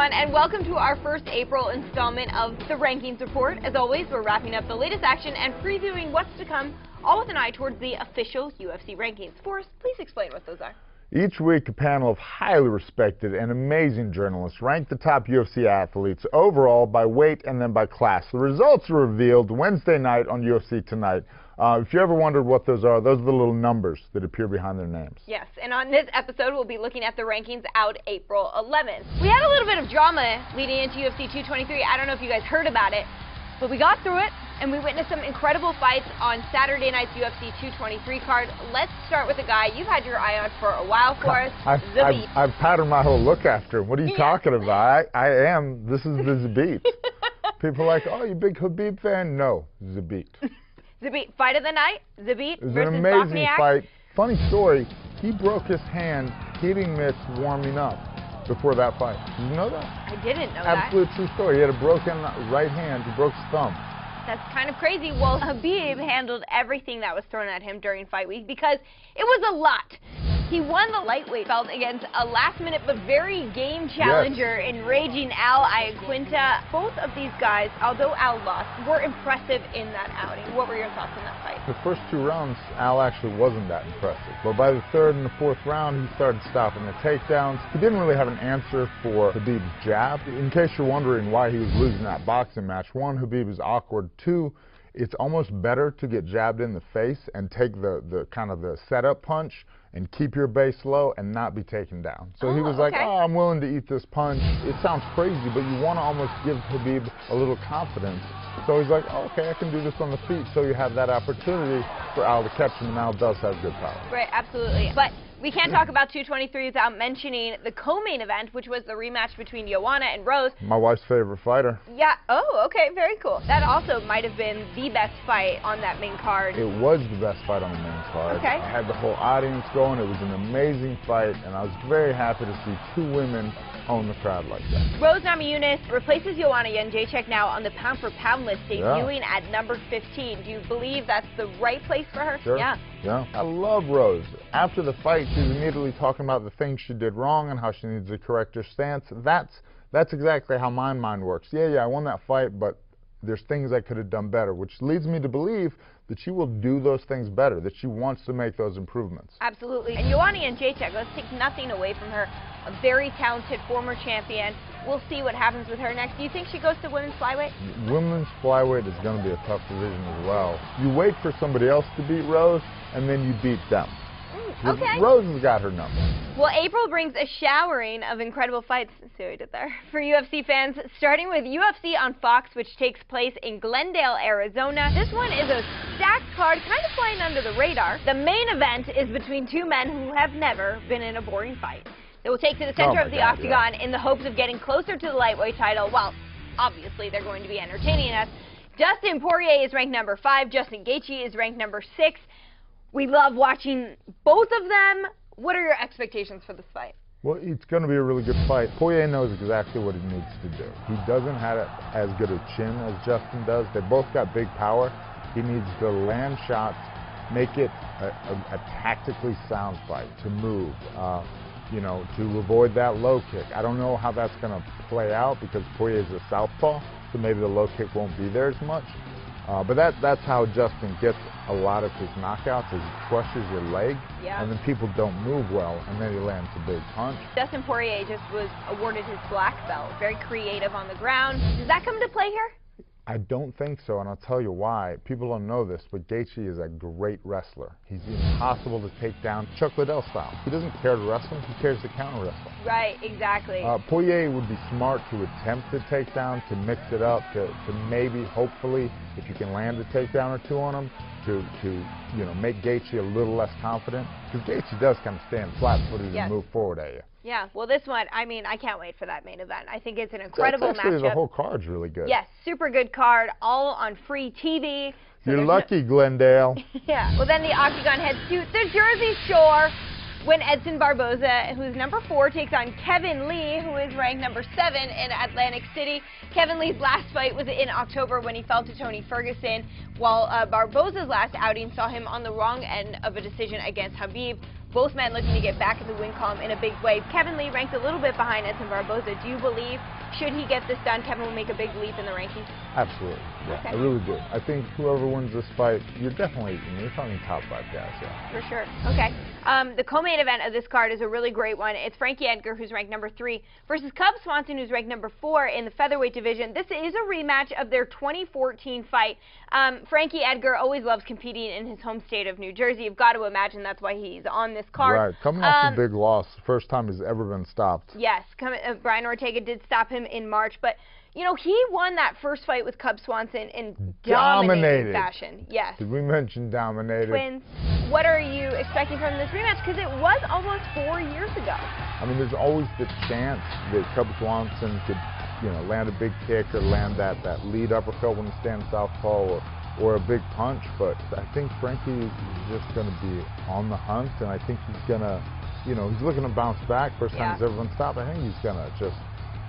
everyone, and welcome to our first April installment of the Rankings Report. As always, we're wrapping up the latest action and previewing what's to come, all with an eye towards the official UFC rankings. Forrest, please explain what those are. Each week, a panel of highly respected and amazing journalists rank the top UFC athletes overall by weight and then by class. The results are revealed Wednesday night on UFC Tonight. If you ever wondered what those are the little numbers that appear behind their names. Yes, and on this episode, we'll be looking at the rankings out April 11th. We had a little bit of drama leading into UFC 223. I don't know if you guys heard about it, but we got through it, and we witnessed some incredible fights on Saturday night's UFC 223 card. Let's start with a guy you've had your eye on for a while, Forrest, Zabit. I've patterned my whole look after him. What are you talking about? This is the Zabit. People are like, oh, you big Khabib fan? No, Zabit. Zabit, fight of the night, Zabit versus Bosniak. It was an amazing fight. Funny story, he broke his hand hitting this warming up before that fight. Did you know that? I didn't know that. Absolute true story. He had a broken right hand. He broke his thumb. That's kind of crazy. Well, Khabib handled everything that was thrown at him during fight week because it was a lot. He won the lightweight belt against a last-minute but very game challenger in raging Al Iaquinta. Both of these guys, although Al lost, were impressive in that outing. What were your thoughts on that fight? The first two rounds, Al actually wasn't that impressive. But by the third and the fourth round, he started stopping the takedowns. He didn't really have an answer for Khabib's jab. In case you're wondering why he was losing that boxing match, one, Khabib is awkward. Two, it's almost better to get jabbed in the face and take the kind of the setup punch and keep your base low and not be taken down. So he was like, oh, I'm willing to eat this punch. It sounds crazy, but you want to almost give Khabib a little confidence. So he's like, oh, okay, I can do this on the feet. So you have that opportunity for Al to catch him, and Al does have good power. Right, absolutely. But we can't talk about 223 without mentioning the co-main event, which was the rematch between Joanna and Rose. My wife's favorite fighter. Yeah, oh, okay, very cool. That also might have been the best fight on that main card. It was the best fight on the main card. Okay. I had the whole audience going. It was an amazing fight, and I was very happy to see two women own the crowd like that. Rose Namajunas replaces Joanna Jędrzejczyk now on the pound-for-pound list, debuting at number 15. Do you believe that's the right place for her? Sure. Yeah. I love Rose. After the fight, she was immediately talking about the things she did wrong and how she needs to correct her stance. That's exactly how my mind works. Yeah, I won that fight, but there's things I could have done better, which leads me to believe that she will do those things better, that she wants to make those improvements. Absolutely. And Joanna Jędrzejczyk, let's take nothing away from her, a very talented former champion. We'll see what happens with her next. Do you think she goes to women's flyweight? Women's flyweight is going to be a tough division as well. You wait for somebody else to beat Rose, and then you beat them. Okay. Rose has got her number. Well, April brings a showering of incredible fights, see what we did there, for UFC fans, starting with UFC on Fox, which takes place in Glendale, Arizona. This one is a stacked card, kind of flying under the radar. The main event is between two men who have never been in a boring fight. They will take to the center of the octagon in the hopes of getting closer to the lightweight title. Well, obviously they're going to be entertaining us. Dustin Poirier is ranked number 5. Justin Gaethje is ranked number 6. We love watching both of them. What are your expectations for this fight? Well, it's going to be a really good fight. Poirier knows exactly what he needs to do. He doesn't have as good a chin as Justin does. They both got big power. He needs to land shots, make it a tactically sound fight, to move, to avoid that low kick. I don't know how that's going to play out because Poirier is a southpaw, so maybe the low kick won't be there as much. But that's how Justin gets a lot of his knockouts, is he crushes your leg, and then people don't move well, and then he lands a big punch. Dustin Poirier just was awarded his black belt. Very creative on the ground. Does that come into play here? I don't think so, and I'll tell you why. People don't know this, but Gaethje is a great wrestler. He's impossible to take down, Chuck Liddell style. He doesn't care to wrestle, he cares to counter wrestle. Right, exactly. Poirier would be smart to attempt the takedown, to mix it up, to maybe, hopefully, if you can land a takedown or two on him, to make Gaethje a little less confident. Because Gaethje does kind of stand flat-footed and move forward at you. Yeah, well, this one, I mean, I can't wait for that main event. I think it's an incredible matchup. The whole card's really good. Yes, super good card, all on free TV. So you're lucky, Glendale. Yeah. Well, then the octagon heads to the Jersey Shore when Edson Barboza, who's number 4, takes on Kevin Lee, who is ranked number 7 in Atlantic City. Kevin Lee's last fight was in October when he fell to Tony Ferguson, while Barboza's last outing saw him on the wrong end of a decision against Khabib. Both men looking to get back in the win column in a big way. Kevin Lee ranked a little bit behind Edson Barboza. Do you believe, should he get this done, Kevin will make a big leap in the rankings? Absolutely. Yeah, Okay. I really do. I think whoever wins this fight, you're definitely, you're talking top 5 guys. Yeah. For sure. Okay. The co-main event of this card is a really great one. It's Frankie Edgar, who's ranked number 3, versus Cub Swanson, who's ranked number 4 in the featherweight division. This is a rematch of their 2014 fight. Frankie Edgar always loves competing in his home state of New Jersey. You've got to imagine that's why he's on this card. Right. Coming off a big loss, first time he's ever been stopped. Yes. Brian Ortega did stop him in March, but you know, he won that first fight with Cub Swanson in dominating fashion. Yes. Did we mention dominated? Twins. What are you expecting from this rematch? Because it was almost 4 years ago. I mean, there's always the chance that Cub Swanson could, you know, land a big kick or land that lead uppercut when he stands southpaw or a big punch. But I think Frankie is just going to be on the hunt, and I think he's going to, you know, he's looking to bounce back. First time he's ever been stopped. I think he's going to just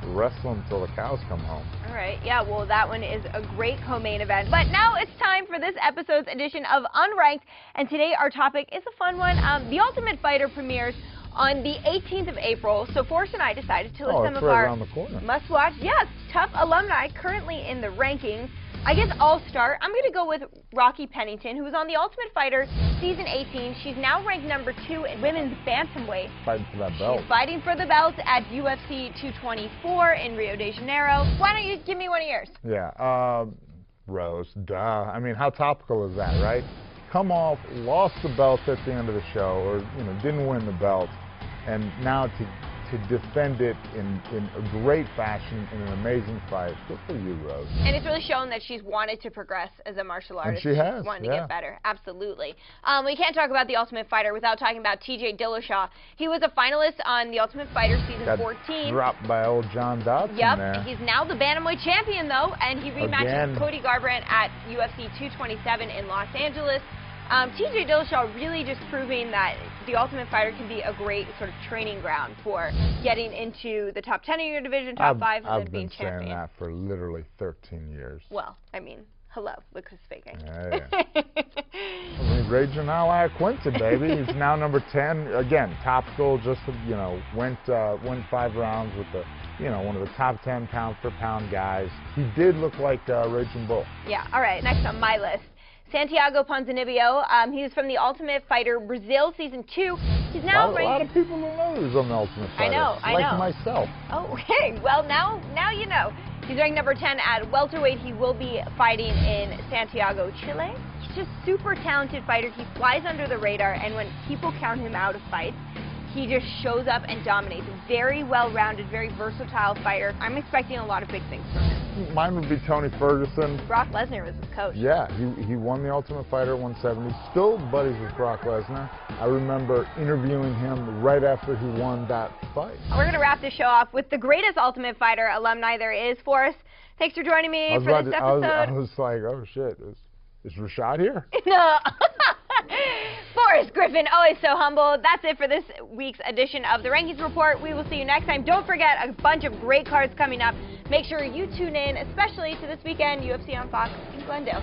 wrestle until the cows come home. All right, yeah, well, that one is a great co-main event. But now it's time for this episode's edition of Unranked, and today our topic is a fun one. The Ultimate Fighter premieres on the 18th of April, so Forrest and I decided to list some of our must-watch, tough alumni currently in the rankings. I guess I'll start. I'm going to go with Rocky Pennington, who was on The Ultimate Fighter Season 18. She's now ranked number 2 in women's bantamweight. Fighting for that belt. She's fighting for the belt at UFC 224 in Rio de Janeiro. Why don't you give me one of yours? Yeah, Rose, duh. I mean, how topical is that, right? Come off, lost the belt at the end of the show, or, you know, didn't win the belt, and now to defend it in a great fashion in an amazing fight. Good for you, Rose. And it's really shown that she's wanted to progress as a martial artist. And she has. She's wanted to get better. Absolutely. We can't talk about The Ultimate Fighter without talking about TJ Dillashaw. He was a finalist on The Ultimate Fighter Season 14. Dropped by old John Dodson there. He's now the bantamweight champion, though, and he rematched with Cody Garbrandt at UFC 227 in Los Angeles. TJ Dillashaw really just proving that The Ultimate Fighter can be a great sort of training ground for getting into the top 10 in your division, top 5, and then being champion. I've been saying that for literally 13 years. Well, I mean, hello, look who's speaking. Yeah. I mean, Raging Ally Quinta, baby. He's now number 10. Again, topical, just, you know, went 5 rounds with the, you know, one of the top 10 pound-for-pound guys. He did look like Raging Bull. Yeah, all right, next on my list. Santiago Ponzinibbio, he was from The Ultimate Fighter Brazil Season 2. He's now a lot of people don't know he was on The Ultimate Fighter. I know. Like myself. Oh, okay. Well, now you know. He's ranked number 10 at welterweight. He will be fighting in Santiago, Chile. He's just super talented fighter. He flies under the radar, and when people count him out of fights, he just shows up and dominates. Very well-rounded, very versatile fighter. I'm expecting a lot of big things from him. Mine would be Tony Ferguson. Brock Lesnar was his coach. Yeah, he won the Ultimate Fighter 170. Still buddies with Brock Lesnar. I remember interviewing him right after he won that fight. We're going to wrap this show off with the greatest Ultimate Fighter alumni there is, Forrest. Thanks for joining me for this episode. I was like, oh shit, is Rashad here? No. Forrest Griffin, always so humble. That's it for this week's edition of the Rankings Report. We will see you next time. Don't forget, a bunch of great cards coming up. Make sure you tune in, especially to this weekend UFC on Fox in Glendale.